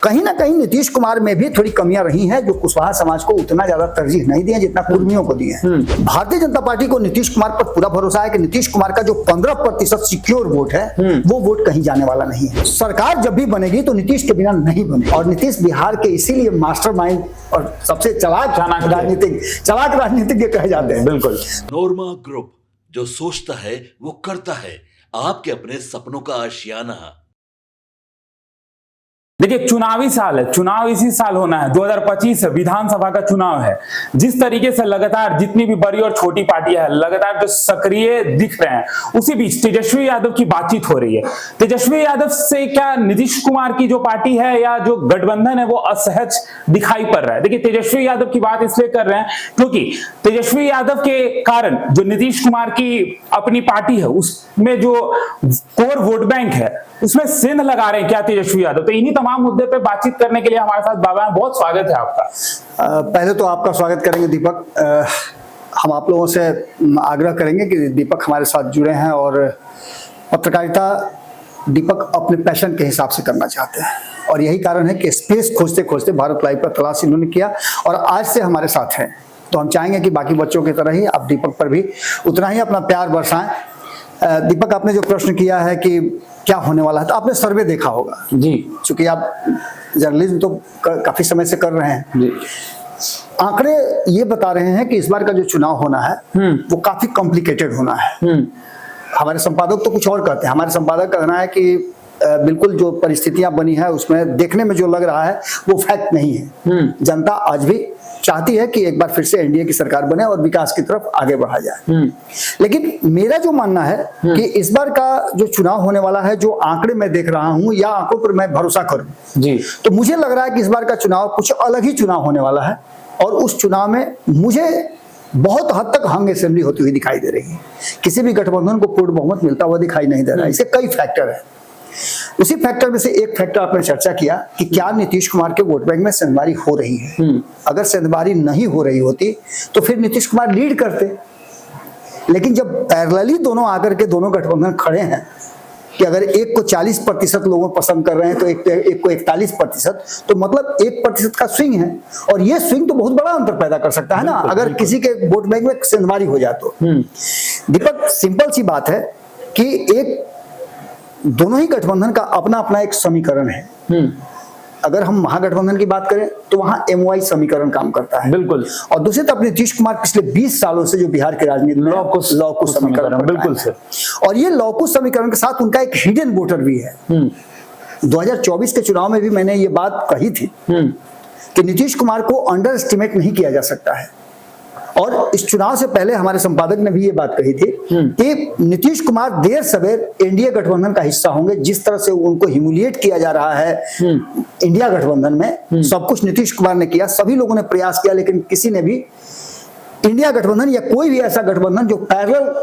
कहीं ना कहीं नीतीश कुमार में भी थोड़ी कमियां रही हैं, जो कुशवाहा समाज को उतना ज्यादा तरजीह नहीं दिए जितना कुर्मियों को दिए हैं। भारतीय जनता पार्टी को नीतीश कुमार पर पूरा भरोसा है कि नीतीश कुमार का जो 15% सिक्योर वोट है वो वोट कहीं जाने वाला नहीं है। सरकार जब भी बनेगी तो नीतीश के बिना नहीं बने, और नीतीश बिहार के इसीलिए मास्टरमाइंड और सबसे चालाक राजनीतिज्ञ कहे जाते हैं। बिल्कुल। नोरमा ग्रुप, जो सोचता है वो करता है। आपके अपने सपनों का आशियाना। देखिए, चुनावी साल है, चुनाव इसी साल होना है, 2025 विधानसभा का चुनाव है। जिस तरीके से लगातार जितनी भी बड़ी और छोटी पार्टियां हैं लगातार जो सक्रिय दिख रहे हैं, उसी बीच तेजस्वी यादव की बातचीत हो रही है। तेजस्वी यादव से क्या नीतीश कुमार की जो पार्टी है या जो गठबंधन है वो असहज दिखाई पड़ रहा है? देखिए, तेजस्वी यादव की बात इसलिए कर रहे हैं क्योंकि तेजस्वी यादव के कारण जो नीतीश कुमार की अपनी पार्टी है उसमें जो कोर वोट बैंक है उसमें सिंध लगा रहे हैं क्या तेजस्वी यादव। तो इन्हीं तमाम मुद्दे पे बातचीत करने के लिए हमारे साथ बाबा हैं। बहुत स्वागत है आपका। पहले तो आपका स्वागत करेंगे दीपक। हम आप लोगों से आग्रह करेंगे कि दीपक हमारे साथ जुड़े हैं और पत्रकारिता दीपक अपने पैशन के हिसाब से करना चाहते हैं, और यही कारण है कि स्पेस खोजते खोजते भारत लाइव पर तलाश इन्होंने किया और आज से हमारे साथ हैं। तो हम चाहेंगे कि बाकी बच्चों की तरह ही आप दीपक पर भी उतना ही अपना प्यार बरसाएं। दीपक, आपने जो प्रश्न किया है कि क्या होने वाला है, तो आपने सर्वे देखा होगा जी, क्योंकि आप जर्नलिज्म तो काफी समय से कर रहे हैं जी। आंकड़े ये बता रहे हैं कि इस बार का जो चुनाव होना है वो काफी कॉम्प्लिकेटेड होना है। हमारे संपादक तो कुछ और कहते हैं, हमारे संपादक का कहना है कि बिल्कुल जो परिस्थितियां बनी है उसमें देखने में जो लग रहा है वो फैक्ट नहीं है। जनता आज भी चाहती है कि एक बार फिर से एनडीए की सरकार बने और विकास की तरफ आगे बढ़ा जाए। लेकिन मेरा जो मानना है कि इस बार का जो चुनाव होने वाला है, जो आंकड़े मैं देख रहा हूं या आंकड़ों पर मैं भरोसा करूं जी, तो मुझे लग रहा है कि इस बार का चुनाव कुछ अलग ही चुनाव होने वाला है, और उस चुनाव में मुझे बहुत हद तक हंग असेंबली होती हुई दिखाई दे रही है। किसी भी गठबंधन को पूर्ण बहुमत मिलता हुआ दिखाई नहीं दे रहा है। इसके कई फैक्टर है। उसी फैक्टर में से एक फैक्टर आपने चर्चा किया कि क्या नीतीश कुमार के वोट बैंक में सेंधमारी हो रही है। अगर सेंधमारी नहीं हो रही होती तो फिर नीतीश कुमार लीड करते, लेकिन जब पैरेलली दोनों आकर के दोनों गठबंधन खड़े हैं कि अगर एक को 40% लोगों पसंद कर रहे हैं तो एक को 41%, तो मतलब 1% का स्विंग है, और ये स्विंग तो बहुत बड़ा अंतर पैदा कर सकता है ना अगर किसी के वोट बैंक में सेंधमारी हो जाए तो। दीपक, सिंपल सी बात है कि एक दोनों ही गठबंधन का अपना अपना एक समीकरण है। अगर हम महागठबंधन की बात करें तो वहां एमवाई समीकरण काम करता है, बिल्कुल। और दूसरी तरफ नीतीश कुमार पिछले 20 सालों से जो बिहार की राजनीति में लॉकुश समीकरण, बिल्कुल सर। और ये लॉकुश समीकरण के साथ उनका एक हिडन वोटर भी है। 2024 के चुनाव में भी मैंने ये बात कही थी कि नीतीश कुमार को अंडर एस्टिमेट नहीं किया जा सकता है, और इस चुनाव से पहले हमारे संपादक ने भी ये बात कही थी कि नीतीश कुमार देर सवेर एनडीए गठबंधन का हिस्सा होंगे। जिस तरह से उनको ह्यूमिलिएट किया जा रहा है इंडिया गठबंधन में, सब कुछ नीतीश कुमार ने किया, सभी लोगों ने प्रयास किया, लेकिन किसी ने भी इंडिया गठबंधन या कोई भी ऐसा गठबंधन जो पैरेलल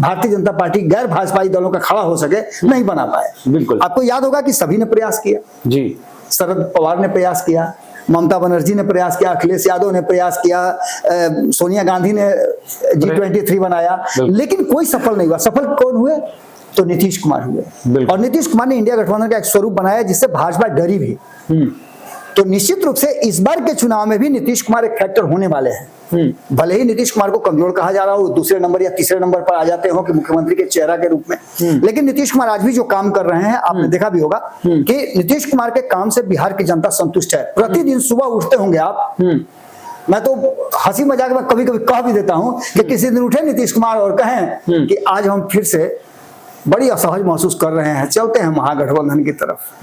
भारतीय जनता पार्टी गैर भाजपाई दलों का खड़ा हो सके नहीं बना पाए। बिल्कुल, आपको याद होगा कि सभी ने प्रयास किया जी। शरद पवार ने प्रयास किया, ममता बनर्जी ने प्रयास किया, अखिलेश यादव ने प्रयास किया, सोनिया गांधी ने G23 बनाया, लेकिन कोई सफल नहीं हुआ। सफल कौन हुए? तो नीतीश कुमार हुए, और नीतीश कुमार ने इंडिया गठबंधन का एक स्वरूप बनाया जिससे भाजपा डरी भी। तो निश्चित रूप से इस बार के चुनाव में भी नीतीश कुमार एक फैक्टर होने वाले हैं। भले ही नीतीश कुमार को कमजोर कहा जा रहा हो, दूसरे नंबर या तीसरे नंबर पर आ जाते हो कि मुख्यमंत्री के चेहरा के रूप में, लेकिन नीतीश कुमार आज भी जो काम कर रहे हैं आपने देखा भी होगा कि नीतीश कुमार के काम से बिहार की जनता संतुष्ट है। प्रतिदिन सुबह उठते होंगे आप, मैं तो हंसी मजाक में कभी कभी कह भी देता हूं कि किसी दिन उठे नीतीश कुमार और कहें कि आज हम फिर से बड़ी असहज महसूस कर रहे हैं, चलते हैं महागठबंधन की तरफ,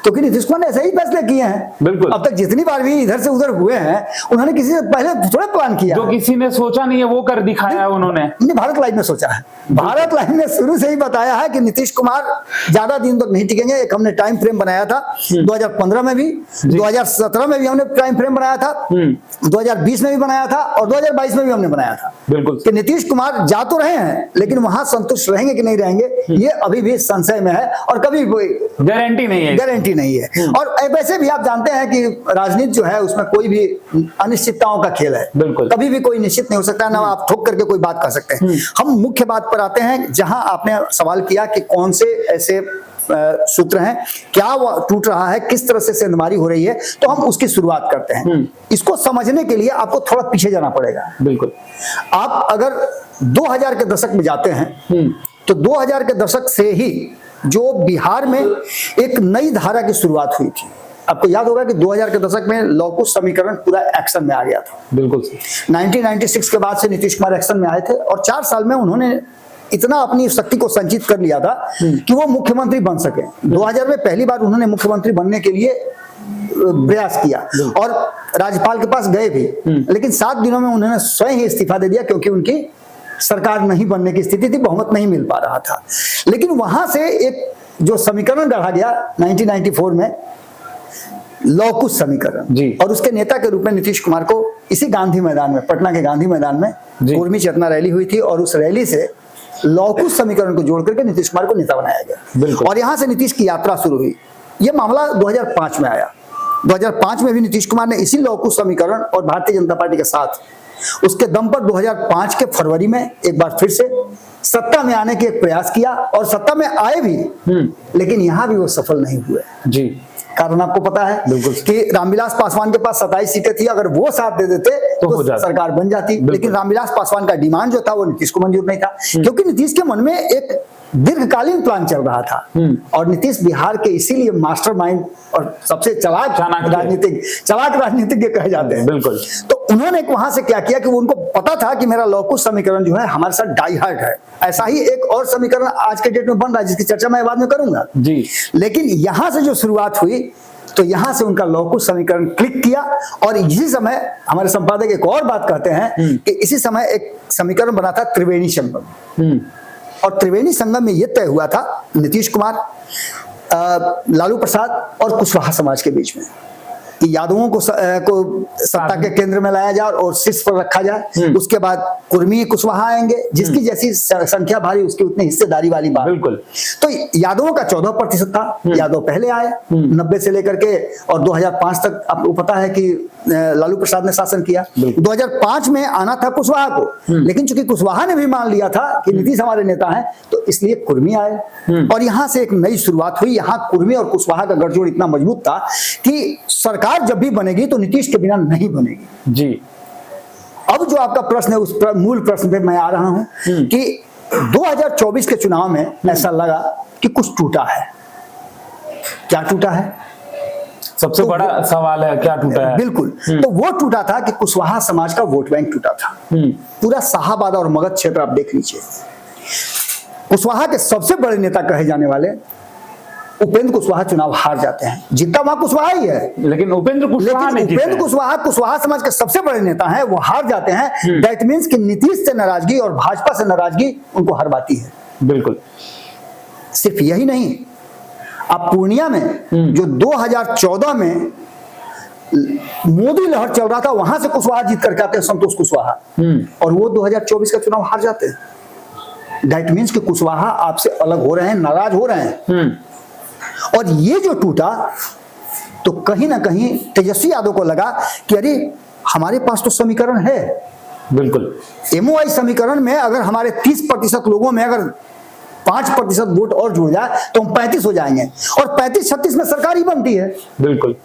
तो कि नीतीश कुमार ने ऐसे ही फैसले किए हैं। बिल्कुल, अब तक जितनी बार भी इधर से उधर हुए हैं उन्होंने किसी से पहले थोड़ा प्लान किया, जो किसी ने सोचा नहीं है वो कर दिखाया उन्होंने। भारत लाइव ने सोचा है, भारत लाइव ने शुरू से ही बताया है कि नीतीश कुमार ज्यादा दिन तक नहीं टिकेंगे। एक हमने टाइम फ्रेम बनाया था 2015 में भी, 2017 में भी हमने टाइम फ्रेम बनाया था, 2020 में भी बनाया था, और 2022 में भी हमने बनाया था। बिल्कुल, कि नीतीश कुमार जा तो रहे हैं लेकिन वहां संतुष्ट रहेंगे कि नहीं रहेंगे ये अभी भी संशय में है, और कभी गारंटी नहीं है। और वैसे भी आप जानते हैं कि राजनीति जो है उसमें कोई भी अनिश्चितताओं का खेल है। बिल्कुल, कभी भी कोई निश्चित नहीं हो सकता, ना आप ठोक करके कोई बात कर सकते हैं। हम मुख्य बात पर आते हैं, जहां आपने सवाल किया कि कौन से ऐसे सूत्र हैं, क्या वो टूट रहा है, किस तरह से सेंधमारी हो रही है, तो हम उसकी शुरुआत करते हैं। इसको समझने के लिए आपको थोड़ा पीछे जाना पड़ेगा। बिल्कुल। आप अगर 2000 के दशक में जाते हैं तो 2000 के दशक से ही जो बिहार में एक नई धारा की शुरुआत हुई थी। आपको याद होगा कि 2000 के दशक में लौकुश समीकरण पूरा एक्शन में आ गया था। बिल्कुल। 1996 के बाद से नीतीश कुमार एक्शन में आए थे और 4 साल में उन्होंने इतना अपनी शक्ति को संचित कर लिया था कि वो मुख्यमंत्री बन सके। 2000 में पहली बार उन्होंने मुख्यमंत्री बनने के लिए प्रयास किया और राज्यपाल के पास गए भी, लेकिन 7 दिनों में उन्होंने स्वयं ही इस्तीफा दे दिया क्योंकि उनकी सरकार नहीं बनने की स्थिति थी, बहुमत नहीं मिल पा रहा था। लेकिन वहां से एक जो समीकरण गढ़ा गया 1994 में, लौकुश समीकरण, और उसके नेता के रूप में नीतीश कुमार को इसी गांधी मैदान में, पटना के गांधी मैदान में कुर्मी चेतना रैली हुई थी और उस रैली से लौकुश समीकरण को जोड़ करके नीतीश कुमार को नेता बनाया गया और यहां से नीतीश की यात्रा शुरू हुई। यह मामला 2005 में आया। 2005 में भी नीतीश कुमार ने इसी लौकुश समीकरण और भारतीय जनता पार्टी के साथ उसके दम पर 2005 के फरवरी में एक बार फिर से सत्ता में आने के एक प्रयास किया और सत्ता में आए भी, लेकिन यहां भी वो सफल नहीं हुए। जी। कारण आपको पता है कि रामविलास पासवान के पास 27 सीटें थी, अगर वो साथ दे देते तो सरकार बन जाती, लेकिन रामविलास पासवान का डिमांड जो था वो नीतीश को मंजूर नहीं था, क्योंकि नीतीश के मन में एक दीर्घकालीन प्लान चल रहा था और नीतीश बिहार के इसीलिए मास्टरमाइंड और सबसे चलाक राजनीतिज्ञ कहे जाते हैं। बिल्कुल। तो उन्होंने वहां से क्या किया कि उनको पता था कि मेरा लौकुश समीकरण जो है हमारे साथ डाई हार्ड है। ऐसा ही एक और समीकरण आज के डेट में बन रहा है जिसकी चर्चा मैं बाद में करूंगा जी। लेकिन यहां से जो शुरुआत हुई तो यहां से उनका लौकुश समीकरण क्लिक किया और इसी समय हमारे संपादक एक और बात कहते हैं कि इसी समय एक समीकरण बना था त्रिवेणी संगम, और त्रिवेणी संगम में यह तय हुआ था नीतीश कुमार, लालू प्रसाद और कुशवाहा समाज के बीच में कि यादवों को सत्ता के केंद्र में लाया जाए और शीर्ष पर रखा जाए। उसके बाद कुर्मी कुशवाहा आएंगे, जिसकी जैसी संख्या भारी उसकी उतनी हिस्सेदारी वाली बात। बिल्कुल। तो यादवों का 14% था, यादव पहले आए 90 से लेकर के और 2005 तक आपको पता है कि लालू प्रसाद ने शासन किया। 2005 में आना था कुशवाहा को, लेकिन चूंकि कुशवाहा ने भी मान लिया था कि नीतीश हमारे नेता हैं तो इसलिए कुर्मी आए और यहां से एक नई शुरुआत हुई। यहां कुर्मी और कुशवाहा का गठजोड़ इतना मजबूत था कि सरकार जब भी बनेगी तो नीतीश के बिना नहीं बनेगी। जी। अब जो आपका प्रश्न है उस मूल प्रश्न पे मैं आ रहा हूं कि 2024 के चुनाव में ऐसा लगा कि कुछ टूटा है। क्या टूटा है? सबसे बड़ा सवाल है, क्या टूटा है? बिल्कुल। तो वो टूटा था कि कुशवाहा समाज का वोट बैंक टूटा था। पूरा शाहाबाद और मगध क्षेत्र आप देख लीजिए। कुशवाहा के सबसे बड़े नेता कहे जाने वाले उपेंद्र कुशवाहा चुनाव हार जाते हैं। जीता वहां कुशवाहा ही है, लेकिन उपेंद्र कुशवाहा कुशवाहा समाज के सबसे बड़े नेता हैं, वो हार जाते हैं। दैट मीन्स कि नीतीश से नाराजगी और भाजपा से नाराजगी उनको हरवाती है। बिल्कुल। सिर्फ यही नहीं, आप पूर्णिया में जो 2014 में मोदी लहर चल रहा था वहां से कुशवाहा जीत करके आते हैं, संतोष कुशवाहा, और वो 2024 का चुनाव हार जाते हैं। दैट मीन्स कि कुशवाहा आपसे अलग हो रहे हैं, नाराज हो रहे हैं। और ये जो टूटा तो कहीं ना कहीं तेजस्वी यादव को लगा कि अरे हमारे पास तो समीकरण है। बिल्कुल। एमओआई समीकरण में अगर हमारे 30% लोगों में अगर 5% वोट और जुड़ जाए तो हम 35 हो जाएंगे और 35-36 में सरकार ही बनती है। बिल्कुल।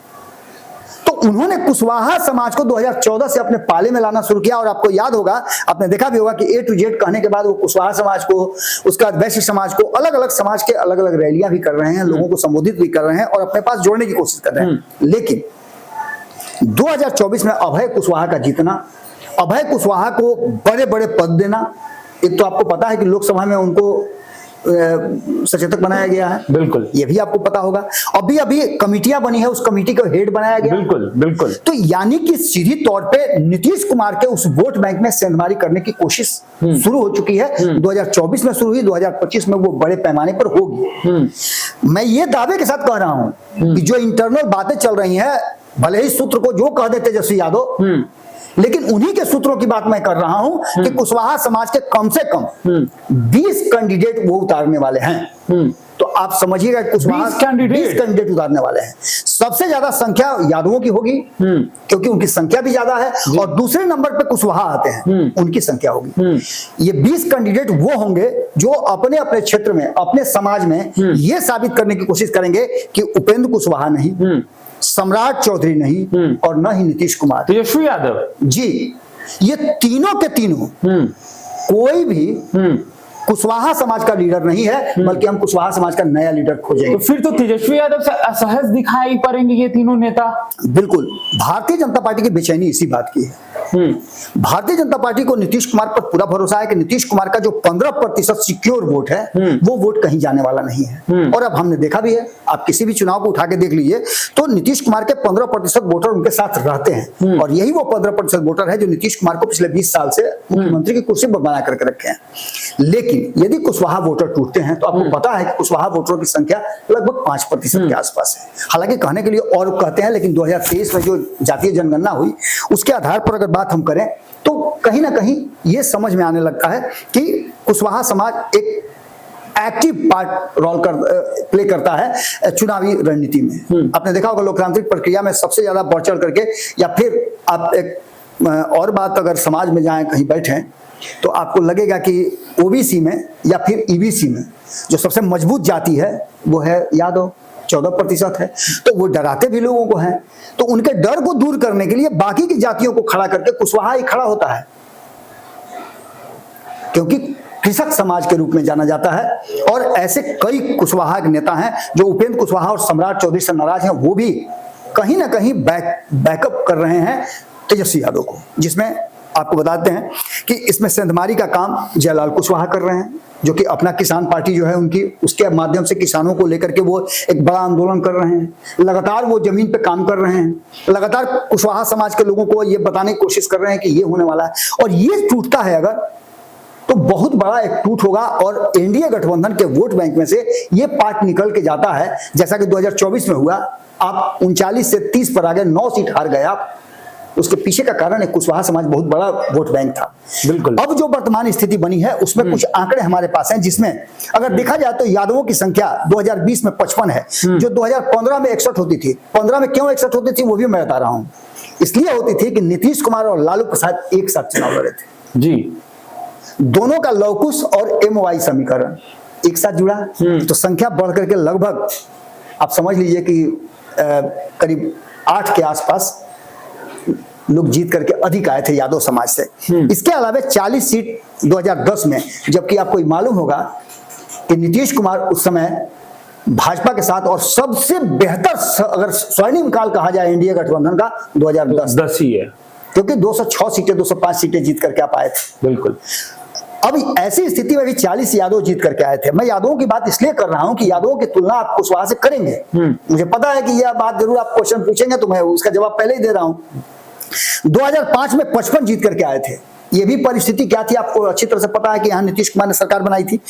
तो उन्होंने कुशवाहा समाज को 2014 से अपने पाले में लाना शुरू किया और आपको याद होगा, आपने देखा भी होगा कि A to Z कहने के बाद वो कुशवाहा समाज को, उसका वैश्य समाज को, अलग अलग समाज के अलग अलग रैलियां भी कर रहे हैं, लोगों को संबोधित भी कर रहे हैं और अपने पास जोड़ने की कोशिश कर रहे हैं। लेकिन 2024 में अभय कुशवाहा का जीतना, अभय कुशवाहा को बड़े बड़े पद देना, एक तो आपको पता है कि लोकसभा में उनको सचेतक बनाया गया है। बिल्कुल। ये भी आपको पता होगा। अभी कमिटियां बनी है, उस कमिटी को हेड बनाया गया। बिल्कुल बिल्कुल। तो यानी कि सीधी तौर पे नीतीश कुमार के उस वोट बैंक में सेंधमारी करने की कोशिश शुरू हो चुकी है। 2024 में शुरू हुई, 2025 में वो बड़े पैमाने पर होगी। मैं ये दावे के साथ कह रहा हूं कि जो इंटरनल बातें चल रही हैं, भले ही सूत्र को जो कह दे तेजस्वी यादव लेकिन उन्हीं के सूत्रों की बात मैं कर रहा हूं कि कुशवाहा समाज के कम से कम 20 कैंडिडेट वो उतारने वाले हैं। तो आप समझिएगा कुशवाहा 20 कैंडिडेट उतारने वाले हैं। सबसे ज्यादा संख्या यादवों की होगी क्योंकि उनकी संख्या भी ज्यादा है, और दूसरे नंबर पे कुशवाहा आते हैं, उनकी संख्या होगी। ये 20 कैंडिडेट वो होंगे जो अपने अपने क्षेत्र में, अपने समाज में ये साबित करने की कोशिश करेंगे कि उपेंद्र कुशवाहा नहीं, सम्राट चौधरी नहीं, और न ही नीतीश कुमार, तेजस्वी यादव जी, ये तीनों के तीनों कोई भी कुशवाहा समाज का लीडर नहीं है, बल्कि हम कुशवाहा समाज का नया लीडर खोजेंगे। तो फिर तो तेजस्वी यादव से असहज दिखाई पड़ेंगे ये तीनों नेता। बिल्कुल, भारतीय जनता पार्टी की बेचैनी इसी बात की है। भारतीय जनता पार्टी को नीतीश कुमार पर पूरा भरोसा है कि नीतीश कुमार का जो 15% सिक्योर वोट है वो वोट कहीं जाने वाला नहीं है। और अब हमने देखा भी है, आप किसी भी चुनाव को उठा के देख लीजिए तो नीतीश कुमार के 15% वोटर उनके साथ रहते हैं, और यही वो 15% वोटर है जो नीतीश कुमार को पिछले 20 साल से मुख्यमंत्री की कुर्सी पर बना करके रखे हैं। लेकिन यदि कुशवाहा वोटर टूटते हैं तो आपको पता है कि कुशवाहा वोटरों की संख्या लगभग 5% के आसपास है। हालांकि कहने के लिए और कहते हैं, लेकिन 2023 में जो जातीय जनगणना हुई उसके आधार पर अगर बात हम करें तो कहीं ना कहीं ये समझ में आने लगता है कि कुशवाहा समाज एक एक्टिव पार्ट रोल प्ले करता है चुनावी रणनीति में। आपने देखा होगा लोकतांत्रिक प्रक्रिया में सबसे ज्यादा बढ़ चढ़ करके, या फिर आप एक और बात अगर समाज में जाएं कहीं बैठें तो आपको लगेगा कि ओबीसी में या फिर ईबीसी में जो सबसे मजबूत जाति है वो है यादव, 14% है। तो वो डराते भी लोगों को हैं, तो उनके डर को दूर करने के लिए बाकी की जातियों को खड़ा करके कुशवाहा ही खड़ा होता है, क्योंकि कृषक समाज के रूप में जाना जाता है। और ऐसे कई कुशवाहा के नेता हैं जो उपेंद्र कुशवाहा और सम्राट चौधरी से नाराज हैं, वो भी कहीं ना कहीं बैकअप कर रहे हैं तेजस्वी यादव को, जिसमें आपको बताते हैं कि इसमें सेंधमारी का काम जयलाल कुशवाहा कर रहे हैं, जो कि अपना किसान पार्टी जो है उनकी, उसके माध्यम से किसानों को लेकर के वो एक बड़ा आंदोलन कर रहे हैं। लगातार वो जमीन पे काम कर रहे हैं, लगातार कुशवाहा समाज के लोगों को ये बताने की कोशिश कर रहे हैं कि ये होने वाला है, और ये टूटता है अगर तो बहुत बड़ा एक टूट होगा, और एनडीए गठबंधन के वोट बैंक में से ये पार्ट निकल के जाता है, जैसा कि 2024 में हुआ। आप 39 से 30 पर आ गए, 9 सीट हार गए आप। उसके पीछे का कारण है कुशवाहा समाज बहुत बड़ा वोट बैंक था। बिल्कुल। अब जो वर्तमान स्थिति बनी है उसमें कुछ आंकड़े हमारे पास हैं, जिसमें अगर देखा जाए तो यादवों की संख्या 2020 में 55 है, जो 2015 में 61 होती थी। 15 में क्यों 61 होती थी वो भी मैं बता रहा हूं। इसलिए होती थी कि नीतीश कुमार और लालू प्रसाद एक साथ चुनाव लड़े थे जी। दोनों का लौकुश और एमओआई समीकरण एक साथ जुड़ा, तो संख्या बढ़ करके लगभग आप समझ लीजिए कि करीब 8 के आसपास लोग जीत करके अधिक आए थे यादव समाज से। इसके अलावा 40 सीट 2010 में, जबकि आपको मालूम होगा कि नीतीश कुमार उस समय भाजपा के साथ, और सबसे बेहतर अगर स्वर्णिम काल कहा जाए एनडीए गठबंधन का 2010 ही है, क्योंकि 206 सीटें 205 सीटें जीत करके आप आए थे। बिल्कुल। अब ऐसी स्थिति में भी 40 यादव जीत करके आए थे। मैं यादवों की बात इसलिए कर रहा हूं कि यादवों की तुलना आप कुशवाहा से करेंगे, मुझे पता है कि यह बात जरूर आप क्वेश्चन पूछेंगे, तो मैं उसका जवाब पहले ही दे रहा हूं। 2005 में 55 जीत करके आए थे। ये भी परिस्थिति क्या थी आपको अच्छी तरह से पता है कि यहाँ नीतीश कुमार ने सरकार बनाई थी।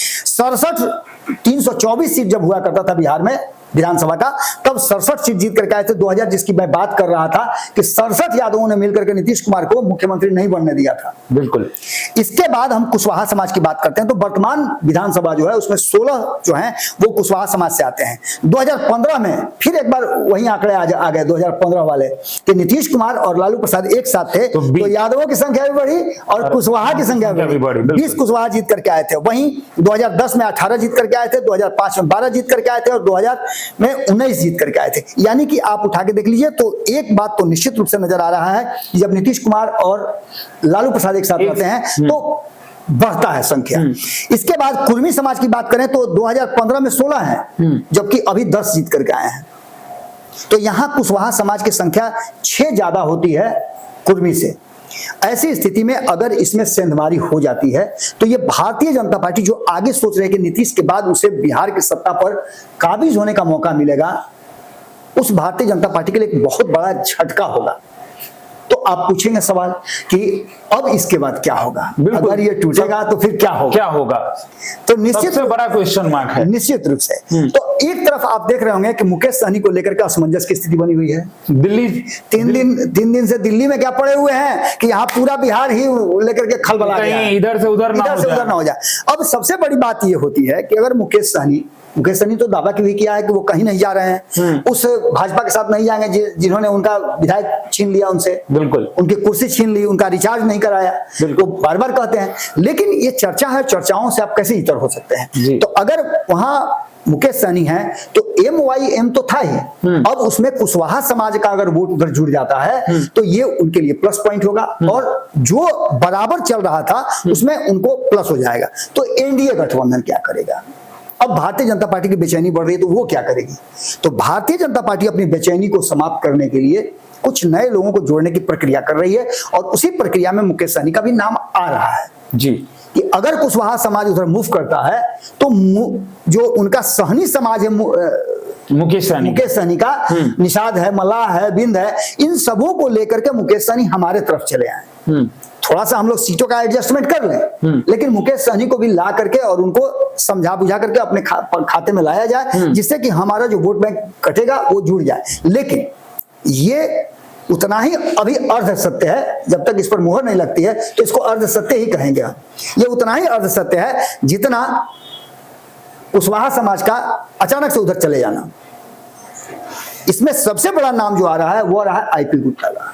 324 सीट जब हुआ करता था बिहार में विधानसभा का, तब 67 सीट जीत करके आए थे 2000, जिसकी मैं बात कर रहा था कि 67 यादवों ने मिलकर के नीतीश कुमार को मुख्यमंत्री नहीं बनने दिया था। बिल्कुल। इसके बाद हम कुशवाहा समाज की बात करते हैं, तो वर्तमान विधानसभा जो है उसमें 16 जो हैं वो कुशवाहा समाज से आते हैं। 2015 में फिर एक बार वही आंकड़े आ गए 2015 वाले कि नीतीश कुमार और लालू प्रसाद एक साथ थे, तो यादवों की संख्या भी बढ़ी और कुशवाहा की संख्या भी बढ़ी। 20 कुशवाहा जीत करके आए थे। वहीं 2010 में 18 जीत करके आए थे, 2005 में 12 जीत करके आए थे, और 2000 में 19 जीत करके आए थे। यानी कि आप उठा के देख लीजिए तो एक बात तो निश्चित रूप से नजर आ रहा है कि जब नीतीश कुमार और लालू प्रसाद एक साथ रहते हैं तो बढ़ता है संख्या। इसके बाद कुर्मी समाज की बात करें तो 2015 में 16 है, जबकि अभी 10 जीत करके आए हैं। तो यहां कुशवाहा समाज की संख्या 6 ज्यादा होती है कुर्मी से। ऐसी स्थिति में अगर इसमें सेंधमारी हो जाती है तो ये भारतीय जनता पार्टी जो आगे सोच रहे हैं कि नीतीश के बाद उसे बिहार की सत्ता पर काबिज होने का मौका मिलेगा, उस भारतीय जनता पार्टी के लिए एक बहुत बड़ा झटका होगा। तो आप पूछेंगे सवाल कि अब इसके बाद क्या होगा, बिल्कुल। अगर ये टूटेगा तो फिर क्या होगा, क्या होगा, तो निश्चित सबसे बड़ा क्वेश्चन मार्क है। निश्चित रूप से। तो एक तरफ आप देख रहे होंगे कि मुकेश सहनी को लेकर के असमंजस की स्थिति बनी हुई है। दिल्ली 3 दिन से दिल्ली में क्या पड़े हुए हैं कि यहाँ पूरा बिहार ही लेकर के खलबला गया है, कहीं इधर से उधर ना हो जाए। अब सबसे बड़ी बात ये होती है कि अगर मुकेश सहनी तो दावा भी किया है कि वो कहीं नहीं जा रहे हैं, उस भाजपा के साथ नहीं जाएंगे जिन्होंने उनका विधायक छीन लिया उनसे, बिल्कुल उनकी कुर्सी छीन ली, उनका रिचार्ज नहीं कराया, वो बार बार कहते हैं। लेकिन ये चर्चा है, चर्चाओं से आप कैसे इतर हो सकते हैं। तो अगर वहां मुकेश सहनी है तो MYM तो था ही, अब उसमें कुशवाहा समाज का अगर वोट उधर जुड़ जाता है तो ये उनके लिए प्लस पॉइंट होगा, और जो बराबर चल रहा था उसमें उनको प्लस हो जाएगा। तो एनडीए गठबंधन क्या करेगा? अब भारतीय जनता पार्टी की बेचैनी बढ़ रही है तो वो क्या करेगी? तो भारतीय जनता पार्टी अपनी बेचैनी को समाप्त करने के लिए कुछ नए लोगों को जोड़ने की प्रक्रिया कर रही है, और उसी प्रक्रिया में मुकेश सहनी का भी नाम आ रहा है जी, कि अगर कुशवाहा समाज उधर मूव करता है तो जो उनका सहनी समाज है, मुकेश सहनी का निषाद है, मल्लाह है, बिंद है, इन सबों को लेकर के मुकेश सहनी हमारे तरफ चले आए। थोड़ा सा हम लोग सीटों का एडजस्टमेंट कर लें, लेकिन मुकेश सहनी को भी ला करके और उनको समझा बुझा करके अपने खाते में लाया जाए, जिससे कि हमारा जो वोट बैंक कटेगा वो जुड़ जाए। लेकिन ये उतना ही अभी अर्ध सत्य है, जब तक इस पर मुहर नहीं लगती है तो इसको अर्ध सत्य ही कहेंगे हम। ये उतना ही अर्ध सत्य है जितना कुशवाहा समाज का अचानक से उधर चले जाना। इसमें सबसे बड़ा नाम जो आ रहा है वो आ रहा है आईपी गुप्ता का,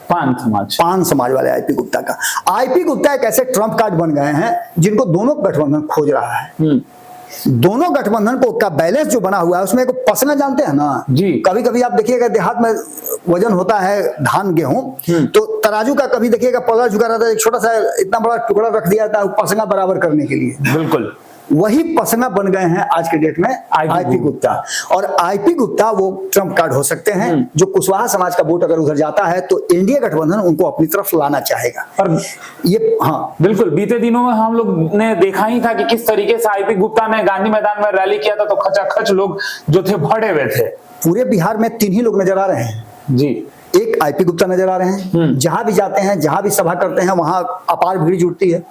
पान समाज वाले आईपी गुप्ता का। आईपी गुप्ता एक ऐसे ट्रम्प कार्ड बन गए हैं जिनको दोनों गठबंधन खोज रहा है। दोनों गठबंधन को का बैलेंस जो बना हुआ है उसमें एक पसना जानते हैं ना जी, कभी कभी आप देखिएगा देहात में वजन होता है धान गेहूं, तो तराजू का कभी देखिएगा पल्ला झुका रहता है, एक छोटा सा इतना बड़ा टुकड़ा रख दिया जाता है पसना बराबर करने के लिए। बिल्कुल वही पसना बन गए हैं आज के डेट में आईपी गुप्ता। और आईपी गुप्ता वो ट्रम्प कार्ड हो सकते हैं जो कुशवाहा समाज का वोट अगर उधर जाता है तो एनडीए गठबंधन उनको अपनी तरफ लाना चाहेगा। और ये हाँ बिल्कुल, बीते दिनों में हम लोग ने देखा ही था कि किस तरीके से आईपी गुप्ता ने गांधी मैदान में रैली किया था, तो खचाखच लोग जो थे भरे हुए थे। पूरे बिहार में 3 ही लोग नजर आ रहे हैं जी, एक आईपी गुप्ता नजर आ रहे हैं, जहां भी जाते हैं जहां भी सभा करते हैं वहां अपार भीड़ जुटती है।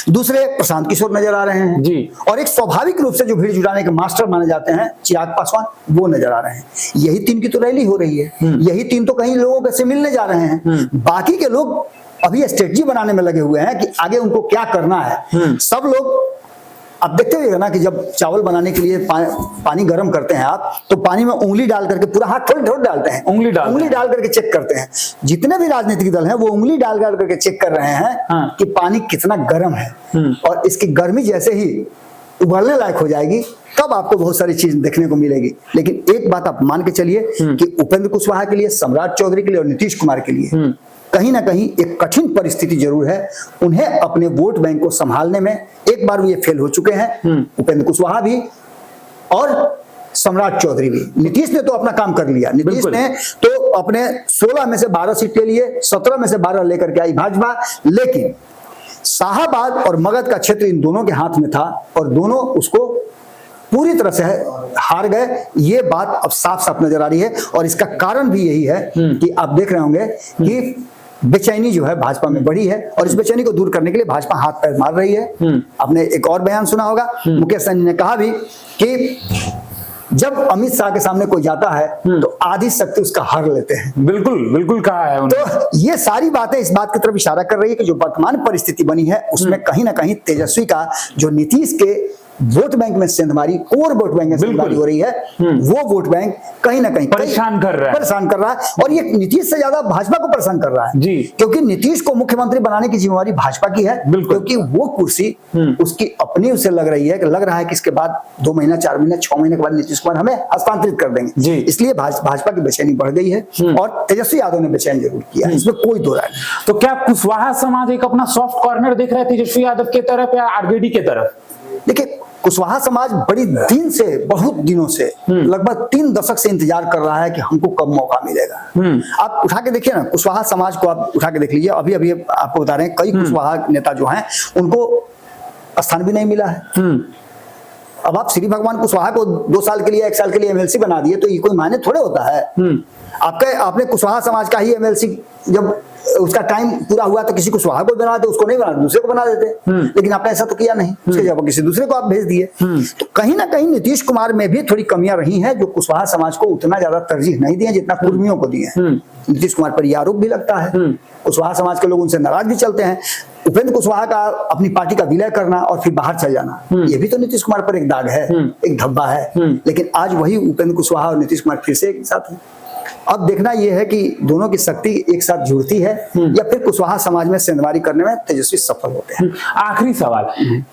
दूसरे प्रशांत किशोर नजर आ रहे हैं जी, और एक स्वाभाविक रूप से जो भीड़ जुटाने के मास्टर माने जाते हैं चिराग पासवान, वो नजर आ रहे हैं। यही 3 की तो रैली हो रही है, यही 3 तो कहीं लोगों से मिलने जा रहे हैं। बाकी के लोग अभी स्ट्रेटजी बनाने में लगे हुए हैं कि आगे उनको क्या करना है। सब लोग आप देखते हुए ना कि जब चावल बनाने के लिए पानी गर्म करते हैं आप, तो पानी में उंगली डाल करके पूरा हाथ थोड़ी डालते हैं, उंगली डाल करके चेक करते हैं। जितने भी राजनीतिक दल हैं वो उंगली डाल करके चेक कर रहे हैं कि पानी कितना गर्म है, और इसकी गर्मी जैसे ही उबलने लायक हो जाएगी तब आपको बहुत सारी चीज देखने को मिलेगी। लेकिन एक बात आप मान के चलिए कि उपेंद्र कुशवाहा के लिए, सम्राट चौधरी के लिए और नीतीश कुमार के लिए कहीं ना कहीं एक कठिन परिस्थिति जरूर है। उन्हें अपने वोट बैंक को संभालने में एक बार ये फेल हो चुके हैं, उपेंद्र कुशवाहा भी और सम्राट चौधरी भी। नीतीश ने तो अपना काम कर लिया, नीतीश ने तो अपने 16 में से 12 सीट ले लिए, 17 में से 12 लेकर के आई भाजपा। लेकिन शाहाबाद और मगध का क्षेत्र इन दोनों के हाथ में था और दोनों उसको पूरी तरह से हार गए। ये बात अब साफ साफ नजर आ रही है, और इसका कारण भी यही है कि आप देख रहे होंगे कि बेचैनी जो है भाजपा में बढ़ी है, और इस बेचैनी को दूर करने के लिए भाजपा हाथ पैर मार रही है। आपने एक और बयान सुना होगा, मुकेश सहनी ने कहा भी कि जब अमित शाह के सामने कोई जाता है तो आधी शक्ति उसका हर लेते हैं। बिल्कुल बिल्कुल कहा है उन्होंने। तो ये सारी बातें इस बात की तरफ इशारा कर रही है कि जो वर्तमान परिस्थिति बनी है उसमें कहीं ना कहीं तेजस्वी का जो नीतीश के वोट बैंक में सेंधमारी, कोर वोट बैंक में सेंधमारी हो रही है, वो वोट बैंक कहीं ना कहीं परेशान कर रहा है, और ये नीतीश से ज्यादा भाजपा को परेशान कर रहा है जी, क्योंकि नीतीश को मुख्यमंत्री बनाने की जिम्मेवारी भाजपा की है, क्योंकि वो कुर्सी उसकी अपनी उसे लग रहा है कि इसके बाद 2 महीना, 4 महीना, 6 महीने के बाद नीतीश कुमार हमें हस्तांतरित कर देंगे। इसलिए भाजपा की बेचैनी बढ़ गई है, और तेजस्वी यादव ने बेचैन जरूर किया, इसमें कोई दो राय नहीं। तो क्या कुशवाहा समाज एक अपना सॉफ्ट कॉर्नर देख रहा है तेजस्वी यादव की तरफ या आरजेडी की तरफ? देखिए, कुशवाहा समाज बड़ी दिन से, बहुत दिनों से, लगभग 3 दशक से इंतजार कर रहा है कि हमको कब मौका मिलेगा। आप उठा के देखिए ना, कुशवाहा समाज को आप उठा के देख लीजिए, अभी अभी आपको बता रहे हैं कई कुशवाहा नेता जो हैं उनको स्थान भी नहीं मिला है। अब आप श्री भगवान कुशवाहा को 2 साल के लिए, 1 साल के लिए एमएलसी बना दिए तो ये कोई मायने थोड़े होता है। आपने कुशवाहा समाज का ही एमएलसी जब उसका टाइम पूरा हुआ तो किसी कुशवाहा को बना दे, उसको नहीं बना दूसरे को बना देते, लेकिन आपने ऐसा तो किया नहीं, उसके जवाब किसी दूसरे को आप भेज दिए। तो कहीं ना कहीं नीतीश कुमार में भी थोड़ी कमियां रही हैं, जो कुशवाहा समाज को उतना ज्यादा तरजीह नहीं दिए जितना कुर्मियों को दिए हैं। नीतीश कुमार पर यह आरोप भी लगता है, कुशवाहा समाज के लोग उनसे नाराज भी चलते हैं। उपेंद्र कुशवाहा का अपनी पार्टी का विलय करना और फिर बाहर चल जाना, ये भी तो नीतीश कुमार पर एक दाग है, एक धब्बा है। लेकिन आज वही उपेंद्र कुशवाहा और नीतीश कुमार फिर से एक साथ हैं। अब देखना यह है कि दोनों की शक्ति एक साथ जुड़ती है या फिर कुशवाहा समाज में सेंधमारी करने में तेजस्वी सफल होते हैं। आखिरी सवाल,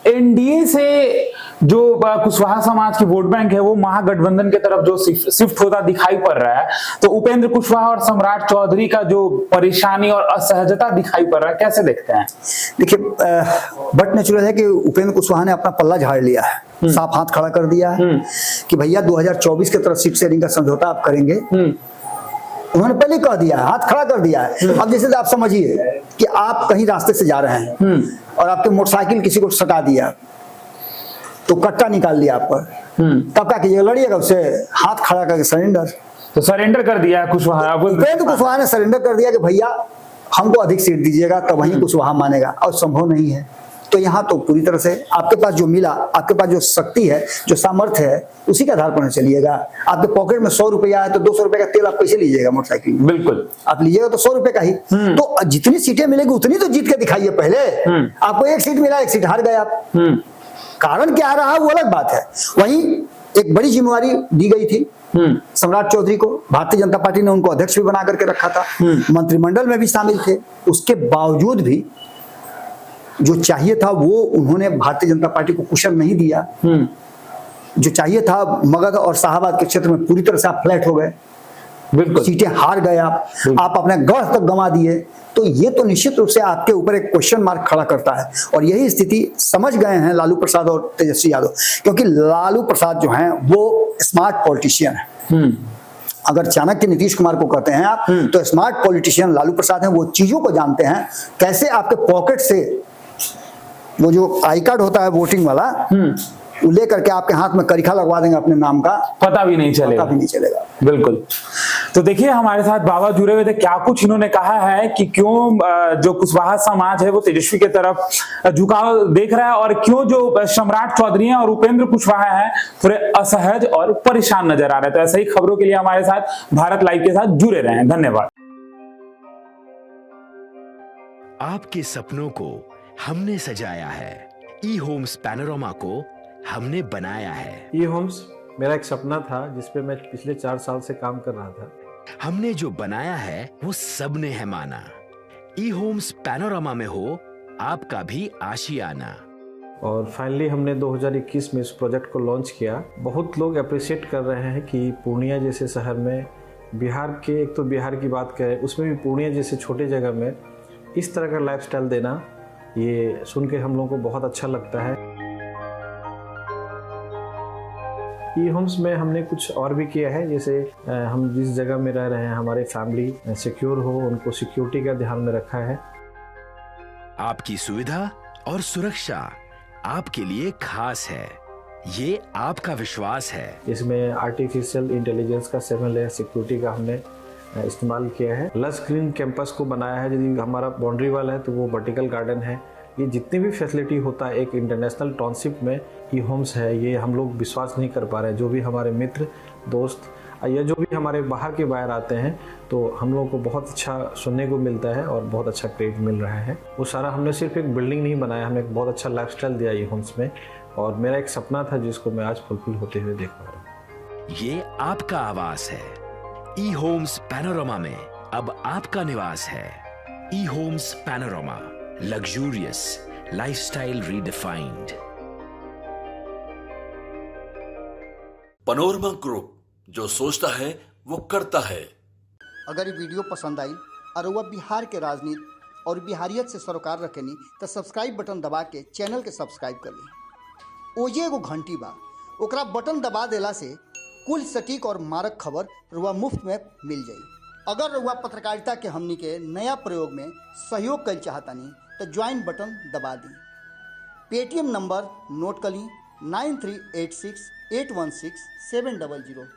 एनडीए से जो कुशवाहा समाज की वोट बैंक है वो महागठबंधन की तरफ जो शिफ्ट होता दिखाई पड़ रहा है, तो उपेंद्र कुशवाहा और सम्राट चौधरी का जो परेशानी और असहजता दिखाई पड़ रहा है, कैसे देखते हैं? देखिए, बट नेचुरल है कि उपेंद्र कुशवाहा ने अपना पल्ला झाड़ लिया है, साफ हाथ खड़ा कर दिया है कि भैया 2024 की तरफ सीट शेयरिंग का समझौता आप करेंगे। उन्होंने पहले कह दिया है, हाथ खड़ा कर दिया है। अब जैसे आप समझिए कि आप कहीं रास्ते से जा रहे हैं और आपके मोटरसाइकिल किसी को सटा दिया, तो कट्टा निकाल लिया आप पर, तब क्या कीजिएगा? लड़िएगा उससे? हाथ खड़ा करके सरेंडर। तो सरेंडर कर दिया है कुशवाहा। उपेंद्र कुशवाहा ने सरेंडर कर दिया कि भैया हमको अधिक सीट दीजिएगा, तब वहीं कुशवाहा मानेगा, और संभव नहीं है। तो यहाँ तो पूरी तरह से आपके पास जो मिला, आपके पास जो शक्ति है, जो सामर्थ्य है, उसी के आधार पर चलिएगा। आपके पॉकेट में 100 रुपया है तो 200 रुपए का तेल आप कैसे लीजिएगा मोटरसाइकिल में? बिल्कुल, आप लीजिएगा तो 100 रुपए का ही। तो जितनी सीटें मिलेगी उतनी तो जीत के दिखाइए पहले। आपको एक सीट मिला, एक सीट हार गए आप, कारण क्या रहा वो अलग बात है। वहीं एक बड़ी जिम्मेवारी दी गई थी सम्राट चौधरी को, भारतीय जनता पार्टी ने उनको अध्यक्ष भी बना करके रखा था, मंत्रिमंडल में भी शामिल थे। उसके बावजूद भी जो चाहिए था वो उन्होंने भारतीय जनता पार्टी को कुशन नहीं दिया। जो चाहिए था मगध और शाहाबाद के क्षेत्र में पूरी तरह से आप फ्लैट हो गए, बिल्कुल सीटें हार गए आप अपने गढ़ तक गंवा दिए। तो ये तो निश्चित रूप से आपके ऊपर एक क्वेश्चन मार्क खड़ा करता है, और यही स्थिति समझ गए हैं लालू प्रसाद और तेजस्वी यादव, क्योंकि लालू प्रसाद जो हैं वो स्मार्ट पॉलिटिशियन है। अगर चाणक्य नीतीश कुमार को कहते हैं आप, तो स्मार्ट पॉलिटिशियन लालू प्रसाद हैं। वो चीजों को जानते हैं, कैसे आपके पॉकेट से वो जो आई कार्ड होता है वोटिंग वाला, वो लेकर के आपके हाथ में करिखा लगवा देंगे अपने नाम का, पता भी नहीं चलेगा। बिल्कुल। तो देखिए, हमारे साथ बाबा जुड़े हुए थे, क्या कुछ इन्होंने कहा है कि क्यों जो कुशवाहा समाज है वो तेजस्वी की तरफ झुकाव देख रहा है, और क्यों जो सम्राट चौधरी हैं और उपेंद्र कुशवाहा हैं थोड़े असहज और परेशान नजर आ रहे हैं। तो ऐसे ही खबरों के लिए हमारे साथ भारत लाइव के साथ जुड़े रहें। धन्यवाद। आपके सपनों को हमने सजाया है, ई होम्स पैनोरमा को हमने बनाया है। ई होम्स मेरा एक सपना था जिसपे मैं पिछले 4 साल से काम कर रहा था। हमने जो बनाया है वो सबने है माना। ई होम्स पैनोरमा में हो आपका भी आशियाना। और फाइनली हमने 2021 में इस प्रोजेक्ट को लॉन्च किया। बहुत लोग अप्रिशिएट कर रहे हैं कि पूर्णिया जैसे शहर में, बिहार के, एक तो बिहार की बात करें उसमें भी पूर्णिया जैसे छोटे जगह में इस तरह का लाइफस्टाइल देना, ये सुन के हम लोगों को बहुत अच्छा लगता है। ई होम्स में हमने कुछ और भी किया है, जैसे हम जिस जगह में रह रहे हैं हमारे फैमिली सिक्योर हो, उनको सिक्योरिटी का ध्यान में रखा है। आपकी सुविधा और सुरक्षा आपके लिए खास है, ये आपका विश्वास है। इसमें आर्टिफिशियल इंटेलिजेंस का 7 लेयर सिक्योरिटी का हमने इस्तेमाल किया है। लस ग्रीन कैंपस को बनाया है। यदि हमारा बाउंड्री वाल है तो वो वर्टिकल गार्डन है। ये जितनी भी फैसिलिटी होता है एक इंटरनेशनल टाउनशिप में ई होम्स है, ये हम लोग विश्वास नहीं कर पा रहे हैं। जो भी हमारे मित्र दोस्त या जो भी हमारे बाहर के बाहर आते हैं, तो हम लोगों को बहुत अच्छा सुनने को मिलता है और बहुत अच्छा क्रेडिट मिल रहा है। वो सारा हमने सिर्फ एक बिल्डिंग नहीं बनाया, हमने एक बहुत अच्छा लाइफस्टाइल दिया ई होम्स में, और मेरा एक सपना था जिसको मैं आज फुलफिल होते हुए देख पा रहा हूँ। ये आपका आवास है। ई होम्स पैनोरमा में अब आपका निवास है। E Homes Panorama, luxurious lifestyle redefined. Panorama Group, जो सोचता है वो करता है। अगर ये वीडियो पसंद आई और वह बिहार के राजनीति और बिहारियत से सरोकार रखेनी, तो सब्सक्राइब बटन दबा के चैनल के सब्सक्राइब कर ली। ओजे एगो घंटी बा, ओकरा बटन दबा देला से कुल सटीक और मारक खबर रुआ मुफ्त में मिल जाई। अगर रुआ पत्रकारिता के हमनी के नया प्रयोग में सहयोग कर चाहतानी तो ज्वाइन बटन दबा दी। पेटीएम नंबर नोट कर ली 9386816700।